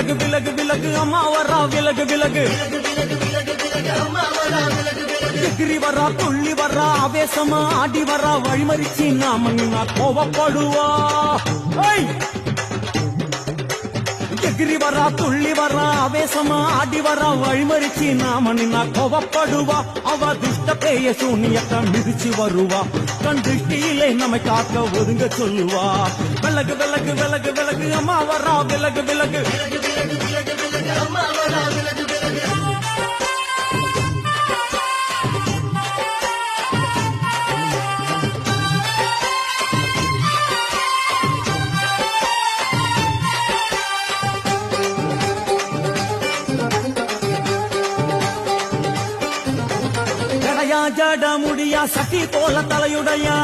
விலகு விலகு விலகு அம்மா வரா விலகு விலகு எகிரி வரா துள்ளி வரா ஆவேசமா ஆடி வரா வழிமறிச்சு நாம நின்னா கோவப்படுவா எகிரி வரா துள்ளி வரா ஆவேசமா ஆடி வரா வழிமறிச்சு நாம நின்னா கோவப்படுவா அவ துஷ்ட பேய சூனியத்தை மிதிச்சு வருவா கண் திருஷ்டியிலே நம்மை காக்க ஒதுங்க சொல்லுவா விலகு விலகு விலகு விலகு அம்மா வரா விலகு விலகு அம்மா வரா விலகு விலகு ஜட முடியா சட்டி போல தலையுடையா